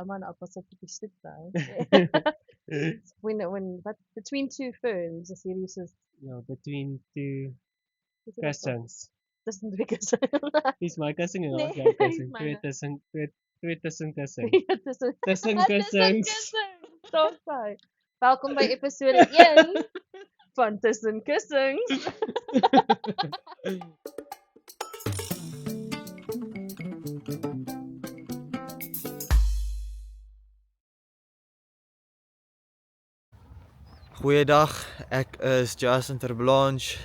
ouma en oupa sit op die stoep nou. What between two ferns, is hierdie soos between two wat is dit nou? kussings. Tussen twee kussings. Hier's my kussing en Nee, daar's jou hier's kussing. myne. Twee tussen kussings. Ja, tussen Tussenkussings. Stop daai. Welkom by episode 1 van Tussen Kussings. Goeiedag, ek is Justin Terblanche.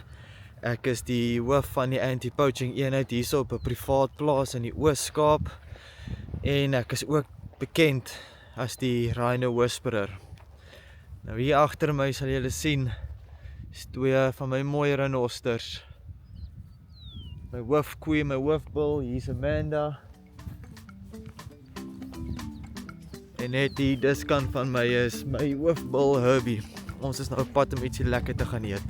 Ek is die hoof van die anti-poaching eenheid hierso op 'n privaat plaas in die Oos-Kaap en ek is ook bekend as die Rhino Whisperer. Nou hier agter my sal julle sien is twee van my mooi renosters. My hoofkoei, my hoofbul, hier's Amanda. En net die diskant van my is my hoofbul Herbie. Ons is nou op pad om ietsie lekker te gaan eet.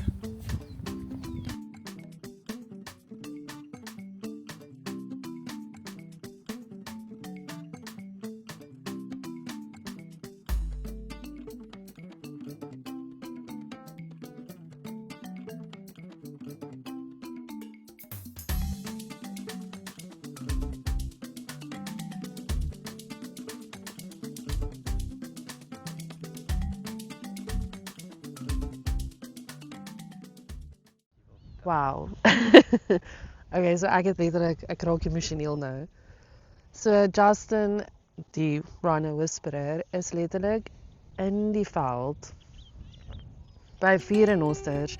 Wow. Okay, so ek het letterlik, ek raak emosioneel nou. So Justin, die Rhino Whisperer, is letterlik in die veld by 4 renosters.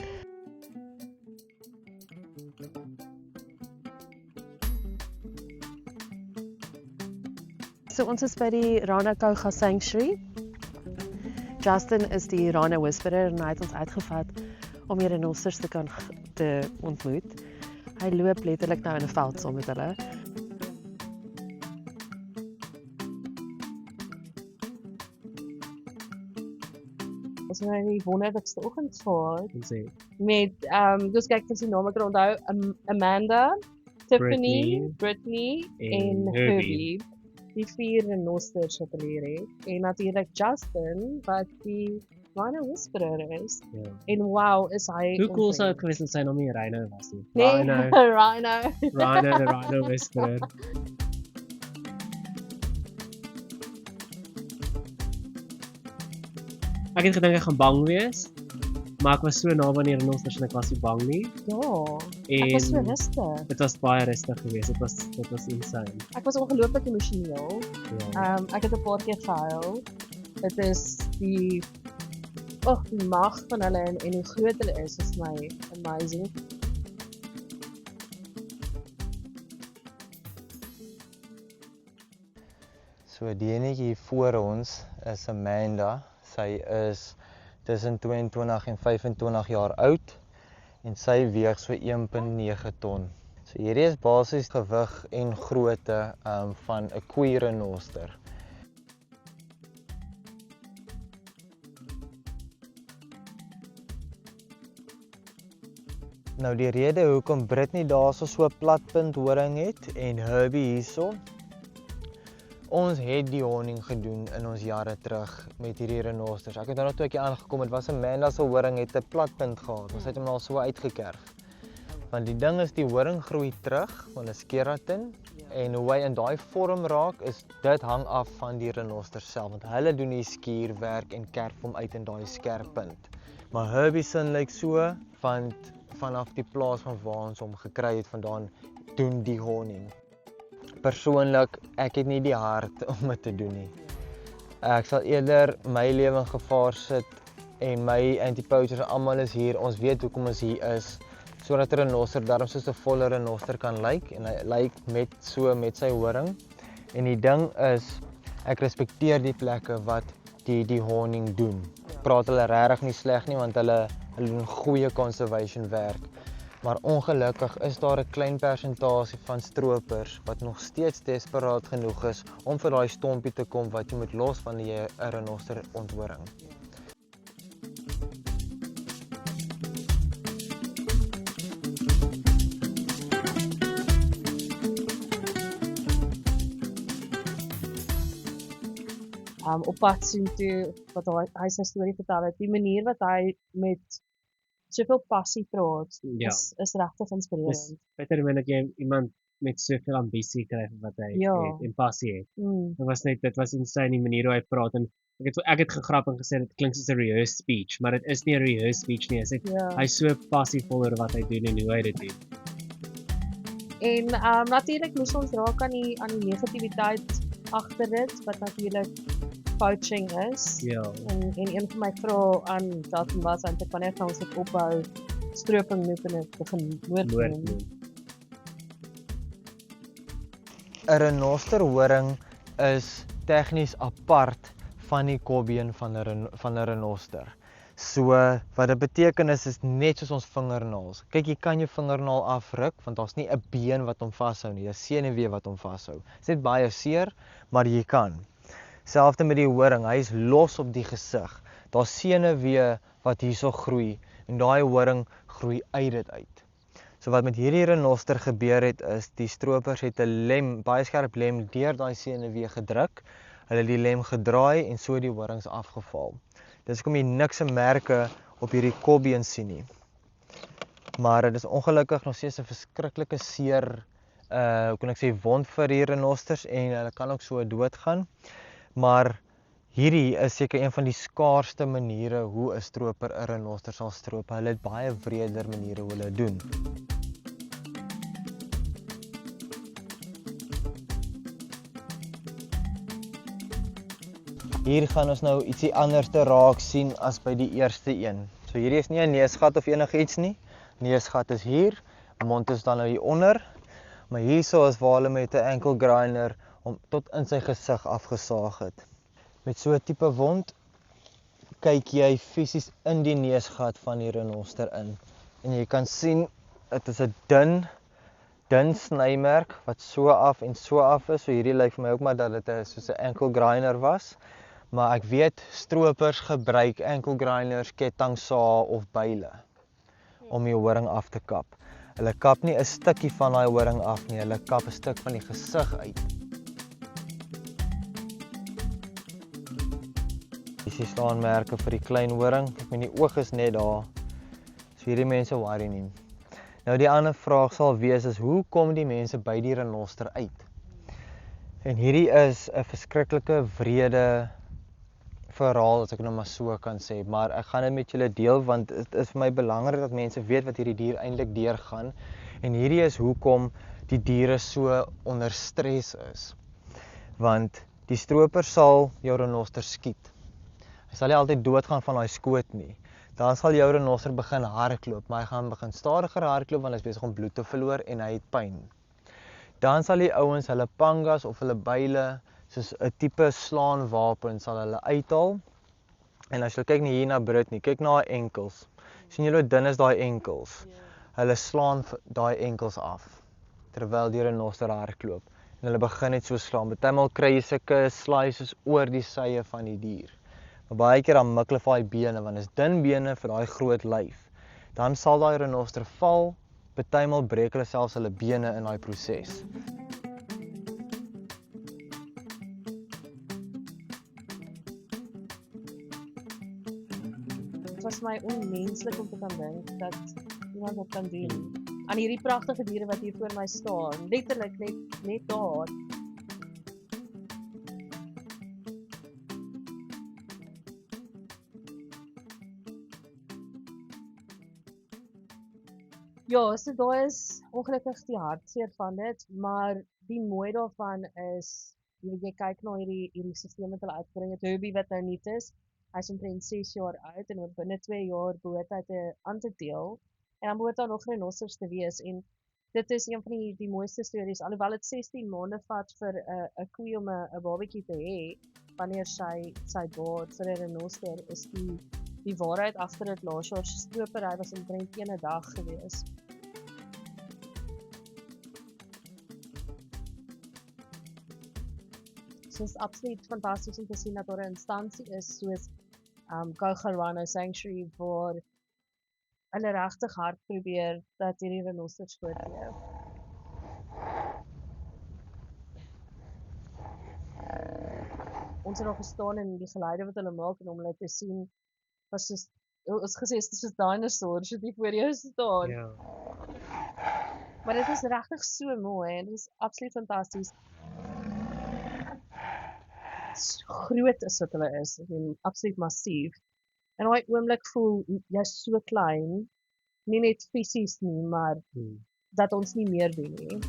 So ons is by die Rana Kouga Sanctuary. Justin is die Rhino Whisperer en hy het ons uitgevat om die renosters te ontmoet. Hy loop letterlik nou in 'n veld saam met hulle. Ons het nou die wonderlikste oggend gehad met dus kyk vir sy naam ek kan onthou Amanda, Tiffany, Brittany en Herbie. Die 4 renosters wat hulle hier het. En natuurlik Justin wat die Rhino Whisperer is. Ja. En wow, is hy Hoe cool sou ek gewees het sy naam nie Rhino was nie. Nee, Rhino, Rhino. the Rhino Whisperer. Ek het gedink ek gaan bang wees, maar ek was so naby aan die renosters en ek was nie bang nie. Ja, En ek was so rustig. dit was baie rustig geweest. Dit was insane. Ek was ongelooflik emosioneel. Ja. Ek het 'n paar keer gehuil. Dit is die mag van hulle en hoe groot hulle is my amazing. So die enetjie hier voor ons is Amanda. Sy is tussen 22 en 25 jaar oud en sy weeg so 1.9 ton. So hierdie is basies gewig en grootte van 'n koei renoster. Nou die rede hoekom Brittany daarso so 'n platpunt horing het en Herbie hierso. Ons het die honing gedoen in ons jare terug met hierdie renosters. Ek het nou toe ek hier aangekom het, was Amanda se horing het 'n platpunt gehad. Ons het hom al so uitgekerf. Want die ding is die horing groei terug, want dit is keratin. En hoe hy in daai vorm raak, is dit hang af van die renosters self. Want hulle doen die skierwerk en kerf hom uit in daai skerp punt. Maar Herbie se lyk so vanaf die plaas van waar ons hom gekry het vandaan doen die honing. Persoonlik, ek het nie die hart om dit te doen nie. Ek sal eerder my lewe in gevaar sit en my anti-poachers almal is hier. Ons weet hoekom ons hier is, sodat 'n renoster daarom soos 'n volle renoster kan lyk en hy lyk met sy horing. En die ding is, ek respekteer die plekke wat die honing doen. Praat hulle regtig nie sleg nie want hulle doen goeie conservation werk. Maar ongelukkig is daar 'n klein persentasie van stroopers wat nog steeds desperaat genoeg is om vir daai stompie te kom wat jy moet los wanneer jy 'n renoster onthoring. op pad soontoe, wat hy sy storie vertel het, die manier wat hy met soveel passie praat, Ja. is regtig Dis inspirerend. beter wanneer jy iemand met soveel ambisie kry vir wat hy Ja. het en passie het. Mm. Dit was insane die manier hoe hy praat en ek het gegrap en gesê dit klink soos 'n rehearsed speech, maar dit is nie 'n rehearsed speech nie. Ja. Hy is so passievol oor wat hy doen en hoe hy dit doen. En natuurlik moes ons raak aan die negativiteit agter dit, wat natuurlik coaching is. Ja. En een van my vrae aan Dalton was eintlik wanneer gaan ons dit ophou, stroping noem en begin moord Moord noem. doen. 'n Renosterhoring is tegnies apart van die kobbeen van 'n renoster. So wat dit beteken is net soos ons vingernaels. Kyk, jy kan jou vingernaal afruk want daar's nie 'n been wat hom vashou nie, 'n senuwee wat hom vashou. Dit is net baie seer, maar jy kan. Selfs met die horing, hy is los op die gesig. Daar's senuwee wat hierso groei en daai horing groei uit dit uit. So wat met hierdie renoster gebeur het is die stroopers het 'n lem, baie skerp lem deur daai senuwee gedruk. Hulle het die lem gedraai en so die horings afgeval. Dis hoekom jy niks merke op hierdie kobbeen sien nie. Maar dit is ongelukkig nog steeds 'n verskriklike seer hoe kan ek sê wond vir die renosters en hulle kan ook so doodgaan. Maar hierdie is seker een van die skaarsste maniere hoe 'n stroper 'n renoster sal stroop. Hulle het baie wreder maniere hoe hulle dit doen. Hier gaan ons nou ietsie anders te raak sien as by die eerste een. So hierdie is nie 'n neusgat of enigiets nie. Neusgat is hier, mond is dan nou hier onder. Maar hierso is waar hulle met 'n ankle grinder om tot in sy gesig afgesaag het. Met so 'n tipe wond kyk jy fisies in die neusgat van die renoster in. En jy kan sien dit is 'n dun snymerk wat so af en so af is. So hierdie lyk vir my ook maar dat dit soos 'n ankle grinder was. Maar ek weet stroopers gebruik ankle grinders, kettingsae of byle om die horing af te kap. Hulle kap nie 'n stukkie van daai horing af nie, hulle kap 'n stuk van die gesig uit. Hier staan merke vir die klein horing. Ek meen die oog is net daar. So hierdie mense worry nie. Nou die ander vraag sal wees is hoe kom die mense by die renoster uit? En hierdie is 'n verskriklike wrede verhaal as ek nou maar so kan sê, maar ek gaan dit met julle deel want dit is vir my belangrik dat mense weet wat hierdie dier eintlik deurgaan en hierdie is hoekom die diere so onder stres is. Want die stroper sal jou renoster skiet. Hy sal nie altyd doodgaan van daai skoot nie. Dan sal jou renoster begin hardloop, maar hy gaan begin stadiger hardloop want hy is besig om bloed te verloor en hy het pyn. Dan sal die ouens hulle pangas of hulle byle soos 'n tipe slaanwapen sal hulle uithaal. En as jy kyk hier na Britney, kyk na haar enkels. Sien julle hoe dun is daai enkels? Hulle slaan daai enkels af terwyl die renoster hardloop. En hulle begin net so slaan. Partymal kry jy sulke slices oor die sye van die dier. Maar baie keer dan mik hulle vir daai bene want dit is dun bene vir daai groot lyf. Dan sal daai renoster val. Partymal breek hulle selfs hulle bene in daai proses. Dit was my onmenslik om te kan dink dat iemand dit kan doen. Aan hierdie pragtige diere wat hier voor my staan, letterlik net daar. Ja, so daar is ongelukkig die hartseer van dit, maar die mooi daarvan is jy kyk na hierdie stelsel wat hulle uitbring het, Herbie wat nou nuut is. Hy's omtrent 6 jaar oud en binne 2 jaar behoort hy aan te deel en dan behoort daar nog renosters te wees en dit is een van die mooiste stories, alhoewel dit 16 maande vat vir 'n koe om 'n babatjie te hê wanneer sy baard vir 'n renoster is die waarheid agter dit laas jaar se stroper, hy was omtrent 1 dag gewees. So is absoluut fantasties om te sien dat daar 'n instansie is soos Kogarano Sanctuary waar hulle regtig hard probeer dat hierdie renosters voortleef. ons het nog gestaan en die geluide wat hulle maak en om hulle te sien was soos ons gesê is soos dinosaurs wat hier voor jou staan. Ja. Maar dit is regtig so mooi en dit is absoluut fantasties. So groot is wat hulle is en absoluut massief. En daai oomblik voel jy's so klein, nie net fisies nie, maar dat ons nie meer doen nie.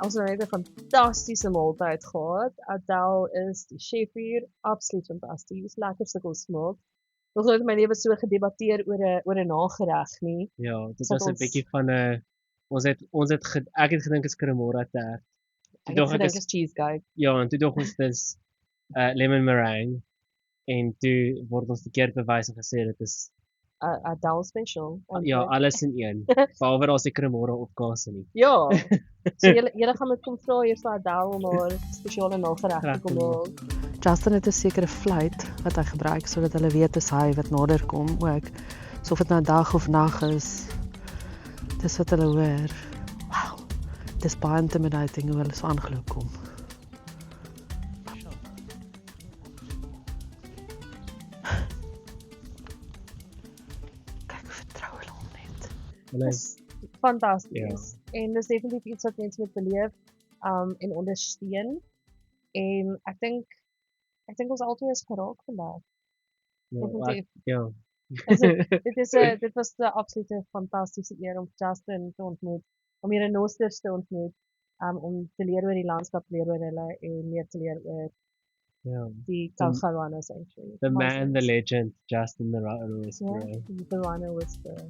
Ons het net 'n fantastiese maaltyd gehad. Adele is die chef hier, absoluut fantasties. Lekker sukkel smaak. Nog nooit in my lewe so gedebatteer oor 'n nagereg nie. Ja, dit Sit was 'n ons- bietjie van 'n ek het gedink is cremora tert. Ek Toe het dog ek gedink is is cheesecake. ja, en toe dog ons dis lemon meringue en toe word ons verkeerd bewys en gesê dit is Adele special. ja, alles in een. Behalwe daar's die cremora of kaas nie. Ja. So julle gaan met kom vra hier vir Adele om haar spesiale nagereg te kom maak. Justin het 'n sekere fluit wat hy gebruik sodat hulle weet dis hy wat nader kom ook. So of dit nou dag of nag is. Dis wat hulle hoor. Wow. Dis baie intimidating hoe hulle so aangeloop kom. Kyk hoe vertrou hulle hom net. Hulle Dis fantasties. En dis definitief iets wat mense moet beleef en ondersteun. En ek dink ons albei is geraak vandag. Definitief. ja. Dit was 'n absolute fantastiese eer om Justin te ontmoet, om hier in Nosters te ontmoet, om te leer oor die landskap, leer oor hulle en meer te leer oor ja. die Kalgawana sanctuary. The man, the legend, Justin the Rhino Whisperer. The Rhino Whisperer.